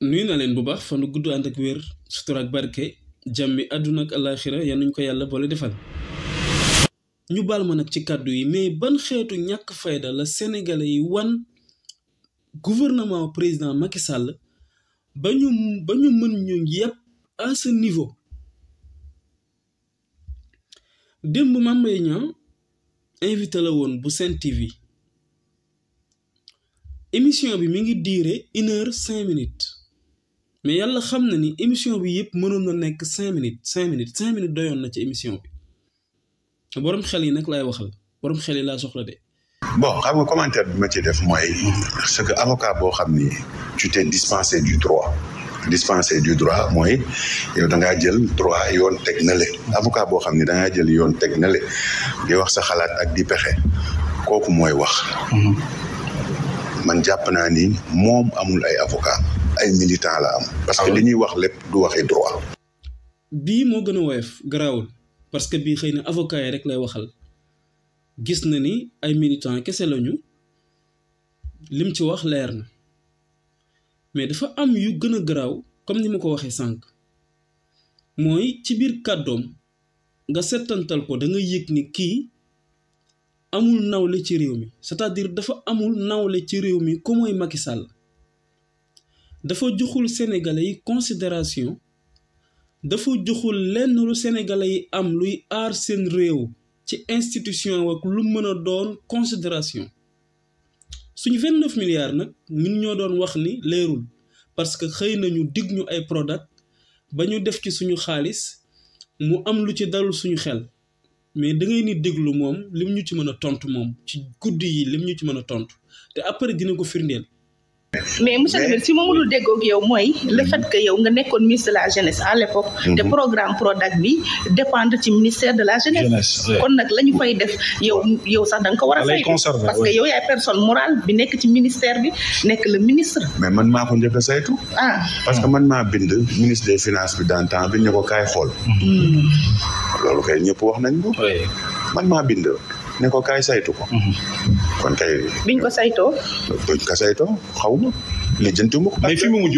nuyu na leen bu baax fan gudd ànd ak wér sutura ak barke jàmmi àdduna ak àllaaxira yal nañu ko yàlla boole defal. ñu baal ma nag ci kàddu yi mais ban xeetu ñàkk fayda la sénégalais yi wan gouvernement président Macky Sall ba ñu mën ñu yépp à ce niveau. démb Mame Mbaye Niang invité la woon bu Sen TV émission bi mi ngi diire 1h05 mais yàlla xam na ni émission bi yëpp mënoon na nekk 5 minutes doyoon na ci émission bi borom xel yi nag laay waxal borom xel yi laa soxla de. bon xam nga commentaire bi ma ci def mooy ce que avocat boo xam ni tu t'es dispensé du droit mooy yow da ngaa jël droit yoon teg na le avocat boo xam ni da ngaa jël yoon teg na le di wax sa xalaat ak di pexe kooku mooy wax. man jàpp naa ni moom amul ay avocat ay militant la am. parce que li ñuy wax lépp du waxee droit. bii moo gën a woyof garaawul parce que bii xëy na avocat yi rek lay waxal gis na ni ay militant kese lañu lim ci wax leer na mais dafa am yu gën a garaaw comme ni ma ko waxee sànq mooy ci biir kàddoom nga settantal ko da nga yëg ni kii amul nawle ci réew mi c'est-à-dire dafa amul nawle ci réew mi ku mooy Macky Sall dafa joxul sénégalais yi considération dafa joxul lenn lu sénégalais yi am luy aar seen réew ci institution ak lu mën a doon considération suñu 29 milliards nag ñun ñoo doon wax ni leerul parce que xëy nañu dig ñu ay product ba ñu def ci suñu xaalis mu am lu ci dalul suñu xel mais da ngay ni déglu moom lim ñu ci mën a tontu moom ci guddi yi lim ñu ci mën a tontu te après dina ko firndeel. mais monsieur le ministre si ma mënul déggoo ak yow mooy le fait que yow nga nekkoon ministre de la jeunesse à l'époque te programme Prodac bi dépendre ci ministère de la jeunesse kon nag la ñu fay def yow sax da nga ko war a saytu parce que yow yaay personne morale bi nekk ci ministère bi nekk le ministre. mais man maa ko njëkk a saytu. parce que man maa bind ministre des finances bi dans temps bi ñu ko kaay xool. loolu kay ñëpp wax nañ ko. man maa bind. ne ko kaay saytu ko. kon kay. biñ ko saytoo. xaw ma lijjantiwuma ko. mais fi mu mujj.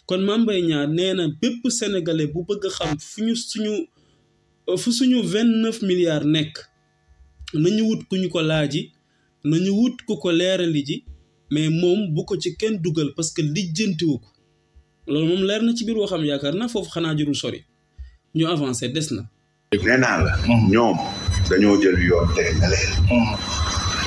kon Mame Mbaye Niang nee na bépp sénégalais bu bëgg a xam fu suñu 29 milliards nekk nañu wut ku ñu ko laaji nañu wut ku ko leerali ji mais moom bu ko ci kenn dugal parce que lijjantiwu ko loolu moom leer na ci biir waxam yaakaar naa foofu xanaa jurul sori ñu avancé des na. nee naa la. ñoom dañoo jël yoon teg na leen.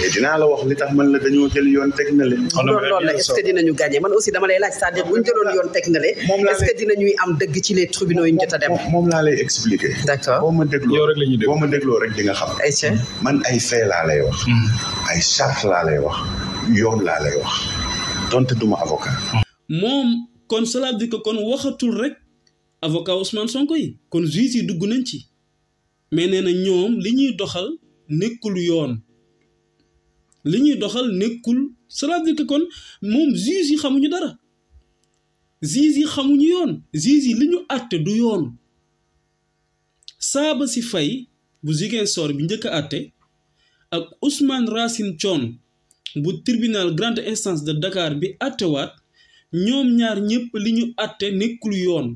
et dinaa la wax li tax man la dañoo jël yoon teg na leen. loolu la est-ce que dinañu gagné man aussi dama lay laaj c'est-à-dire bu ñu jëloon yoon teg na leen. est-ce que dinañuy am dëgg ci les tribunaux yi ñu jot a dem. moom laa lay expliquer. d'accord boo ma dégloo rek di nga xam. man ay fait laa lay wax. ay charte laa lay wax. yoon laa lay wax. donte duma avocat. moom kon cela veut dire que kon waxatul rek avocat Ousmane Sonko yi kon juge yi dugg nañ ci. mais nee na ñoom li ñuy doxal nekkul yoon cela veut dire que kon moom juge yi xamuñu dara juge yi xamuñu yoon juge yi li ñu àtte du yoon Saaba Si Faye bu Ziguinchor bi njëkk a àtte ak Ousmane Racine Thion bu tribunal grande instance de Dakar bi àttewaat ñoom ñaar ñëpp li ñu àtte nekkul yoon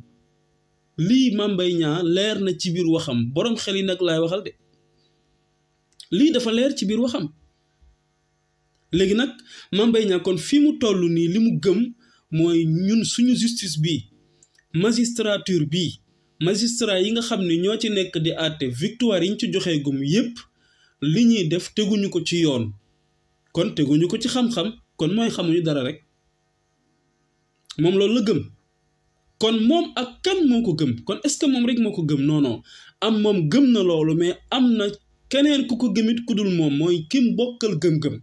lii Mame Mbaye Niang leer na ci biir waxam borom xel yi nag laay waxal de lii dafa leer ci biir waxam léegi nag Mame Mbaye Niang kon fi mu toll nii li mu gëm mooy ñun suñu justice bi magistrature bi magistrat yi nga xam ne ñoo ci nekk di àtte victoire yi ñu ci joxee gum yépp li ñuy def teguñu ko ci yoon kon teguñu ko ci xam-xam kon mooy xamuñu dara rek moom loolu la gëm. kon moom ak kan moo ko gëm kon est-ce que moom rek moo ko gëm non am moom gëm na loolu mais am na keneen ku ko gëmit ku dul moom mooy kim bokkal gëm-gëm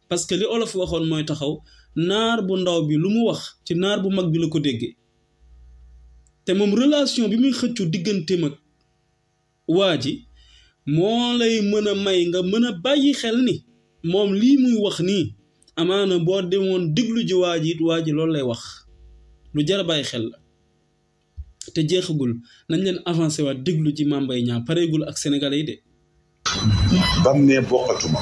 parce que li olof waxoon mooy taxaw naar bu ndaw bi lu mu wax ci naar bu mag bi la ko déggee te moom relation bi muy xëccu digganteem ak waa ji moo lay mën a may nga mën a bàyyi xel ni moom lii muy wax nii amaana boo demoon diglu ji waa ji loolu lay wax lu jar a bàyyi xel la. te jeexagul nañ leen avancé waat déglu ci Mame Mbaye Niang pareegul ak sénégalais yi de. bam ne bokkatuma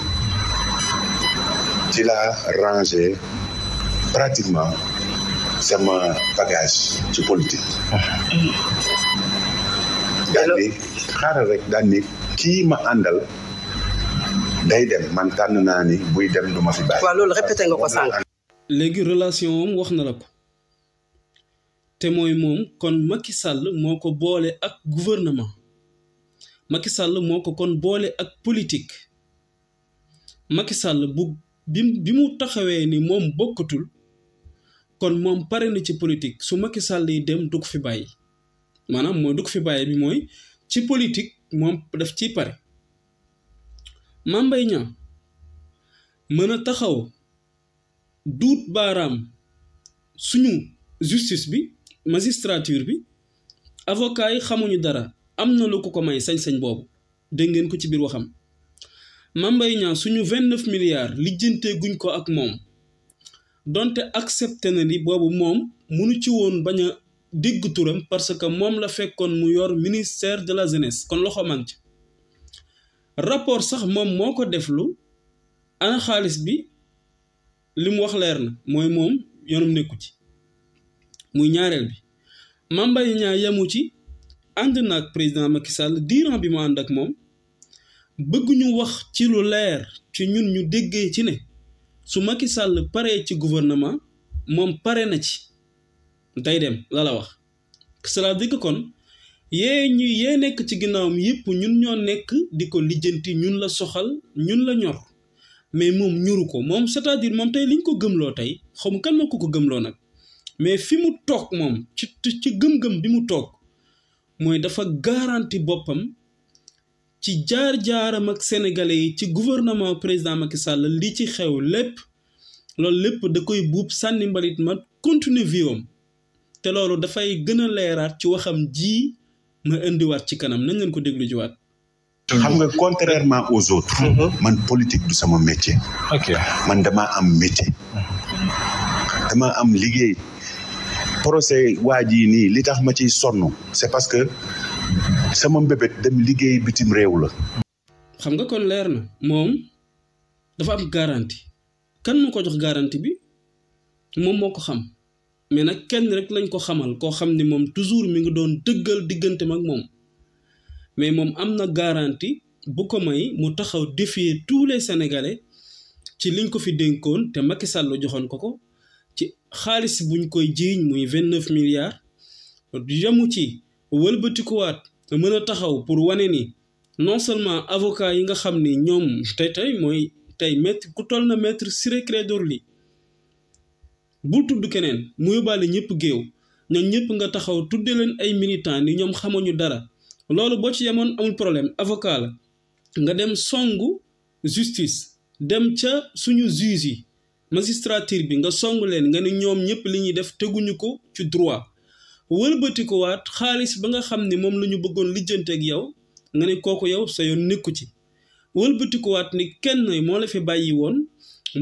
ci la rangé pratiquement sama bagage ci politique. daan ni xaaral rek daan ni kii ma àndal day dem man tànn naa ni buy dem du ma fi bàyyi. waaw loolu répété nga ko sànq. léegi relation am wax na la ko te mooy moom kon Macky Sall moo ko boole ak gouvernement Macky Sall moo ko kon boole ak politique Macky Sall bi mu taxawee ni moom bokkatul kon moom pare na ci politique su Macky Sall yi dem du ko fi bàyyi maanaam mooy du ko fi bàyyi bi mooy ci politique moom daf ciy pare Mame Mbaye Niang mën a taxaw duut baaraam suñu justice bi magistrature bi avocat yi xamuñu dara am na lu ko may sañ-sañ boobu dégg ngeen ko ci biir waxam Mame Mbaye Niang suñu 29 milliards lijjantee guñ ko ak moom donte accepté na ni boobu moom munu ci woon bañ a dégg turam parce que moom la fekkoon mu yor ministère de la jeunesse kon loxo man ci rapport sax moom moo ko deflu ana xaalis bi li mu wax leer na mooy moom yoonam nekku ci muy ñaareel bi Mame Mbaye Niang yemu ci ànd na ak président Macky Sall diiran bi mu ànd ak moom bëgg ñu wax ci lu leer ci ñun ñu déggee ci ne su Macky Sall paree ci gouvernement moom pare na ci day dem la wax cela veut dire que kon yee nekk ci ginnaawam yëpp ñun ñoo nekk di ko lijjanti ñun la soxal ñun la ñor mais moom ñuru ko moom c'est-à-dire moom tey liñ ko gëmloo tey xamu kan moo ko gëmloo nag mais fi mu toog moom ci gëm-gëm bi mu toog mooy dafa garanti boppam ci jaar-jaaram ak sénégalais yi ci gouvernement président Macky Sall li ci xew lépp loolu lépp da koy buub sànni mbalit ma continuer viom te loolu dafay gën a leeraat ci waxam ji ma indiwaat ci kanam nañ leen ko déglu jiwaat. xam nga contrairement aux autres. man politique du sama métier. ok man damaa am métier. damaa am liggéey. procès waa jii nii li tax ma ciy sonn c'est parce que sama mbébét dem liggéey bitim réew la. xam nga kon leer na moom dafa am garantie kan moo ko jox garantie bi moom moo ko xam mais nag kenn rek lañ ko xamal koo xam ni moom toujours mi ngi doon dëggal diggante ak moom mais moom am na garantie bu ko may mu taxaw défier tous les sénégalais ci liñ ko fi dénkoon te Macky Sall joxoon ko ci xaalis buñ koy jiiñ muy 29 milliards yamu ci wëlbatikuwaat mën a taxaw pour wane ni non seulement avocat yi nga xam ni ñoom tey maître ku toll na maître Ciré Clédor Ly bul tudd keneen mu yóbbaale ñëpp géew ñoom ñëpp nga taxaw tudde leen ay militants ni ñoom xamuñu dara loolu boo ci yemoon amul problème avocat la nga dem songu justice dem ca suñu juge yi magistrature bi nga songu leen nga ni ñoom ñëpp li ñuy def teguñu ko ci droit wëlbatikuwaat xaalis ba nga xam ni moom la ñu bëggoon lijjanteeg yow nga ne kooku yow sa yoon nekku ci wëlbatikuwaat ni kenn moo la fi bàyyi woon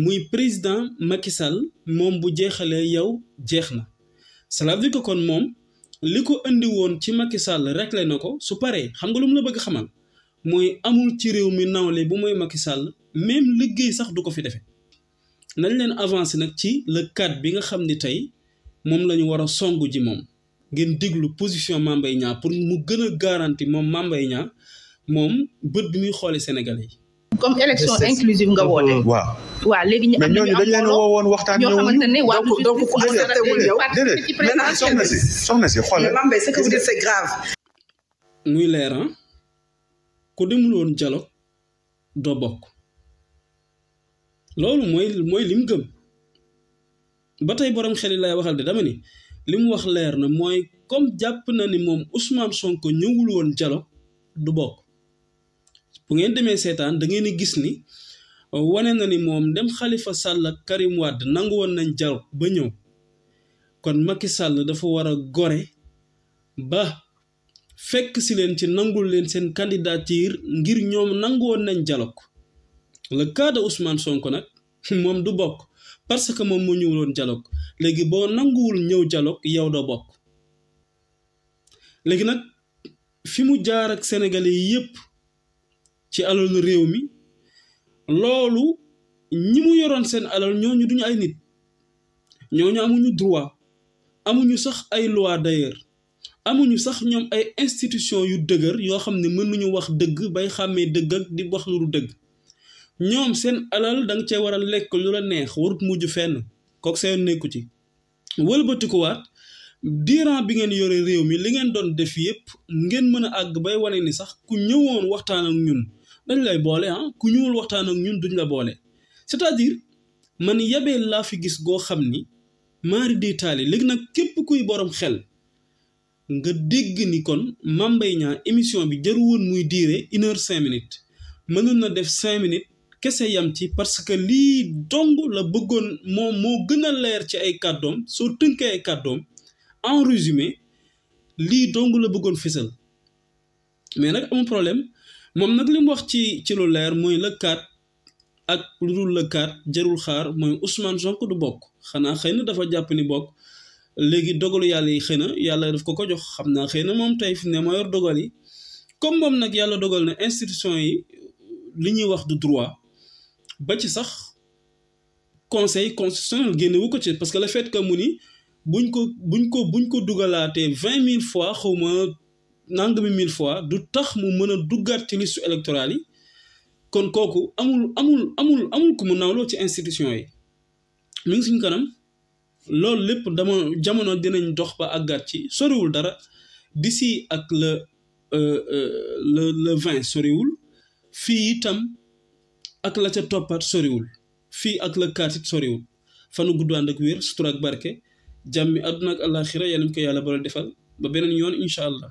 muy président Macky Sall moom bu jeexalee yow jeex na cela veut dire que kon moom li ko indi woon ci Macky Sall réglé na ko su paree xam nga lu mu la bëgg xamal mooy amul ci réew mi nawle bu mooy Macky Sall même liggéey sax du ko fi defee nañ leen avancer nag ci le cadre bi nga xam ni tey moom la ñu war a songu ji moom ngeen déglu position Mame Mbaye Niang pour mu gën a garanti moom Mame Mbaye Niang moom bët bi muy xoolee Sénégalais yi. comme élection inclusive nga woote. waaw léegi ñu am nañu am leen woowoon waxtaan ñoo xamante ne waa donc ku accepté wul yow déedéet soxna si xoolal Mame Mbaye ce que vous dites c'est grave. muy leer ku demul woon dialogue doo bokk loolu mooy li mu gëm ba tey borom xel yi lay waxal de dama ni li mu wax leer na mooy comme jàpp na ni moom Ousmane Sonko ñëwul woon dialogue du bokk bu ngeen demee seetaan da ngeen di gis ni wane na ni moom dem Khalifa Sall ak Karim Wade nangu woon nañ dialogue ba ñëw kon Macky Sall dafa war a gore ba fekk si leen ci nangul leen seen candidature ngir ñoom nangu woon nañ dialogue le cas de Ousmane Sonko nag moom du bokk parce que moom moo ñëwul woon dialogue léegi boo nanguwul ñëw dialogue yow doo bokk léegi nag fi mu jaar ak sénégalais yi yëpp ci alalu réew mi loolu ñi mu yoroon seen alal ñooñu duñu ay nit ñooñu amuñu droit amuñu sax ay loi d'ailleurs amuñu sax ñoom ay institution yu dëgër yoo xam ne mën nañu wax dëgg bay xàmmee dëgg ak di wax lu dëgg ñoom seen alal danga cee war a lekk lu la neex warut mujj fenn kooku seen nekku ci wëlbatikuwaat diiran bi ngeen yore réew mi li ngeen doon def yëpp ngeen mën a àgg bay wane ni sax ku ñëwoon waxtaan ak ñun dañ lay boole ku ñëwul waxtaan ak ñun duñ la boole c'est-à-dire man yabee laa fi gis goo xam ni maari di taali léegi nag képp kuy borom xel nga dégg ni kon Mame Mbaye Niang émission bi jaru woon muy diire 1h05 minutes mënoon na def 5 minutes kese yam ci parce que lii dong la bëggoon moom moo gën a leer ci ay kàddoom soo tënkee ay kàddoom en résumé lii dong la bëggoon fësal mais nag amul problème moom nag li mu wax ci lu leer mooy le 4 ak lu dul le 4 jarul xaar mooy Ousmane Sonko du bokk xanaa xëy na dafa jàpp ni bokk léegi dogalu yàlla yi xëy na yàlla daf ko jox xam naa xëy na moom tey fi ne moo yor dogal yi comme moom nag yàlla dogal na institution yi li ñuy wax du droit ba ci sax conseil constitutionnel génne wu ko ci parce que le fait que mu ni buñ ko dugalaatee 20 000 fois xawma nangami 1000 fois du tax mu mën a duggaat ci liste électorale yi kon kooku amul ku mu nawloo ci institution yi mi ngi suñ kanam loolu lépp jamono dinañ dox ba àggaat ci soriwul dara d'ici ak le 20 soriwul fii itam ak la ca toppaat soriwul fii ak le 4 it soriwul fanu gudd ànd ak wér sutura ak barke jàmmi àdduna ak àllaaxira yal nañu ko yàlla boole defal ba beneen yoon incha allah.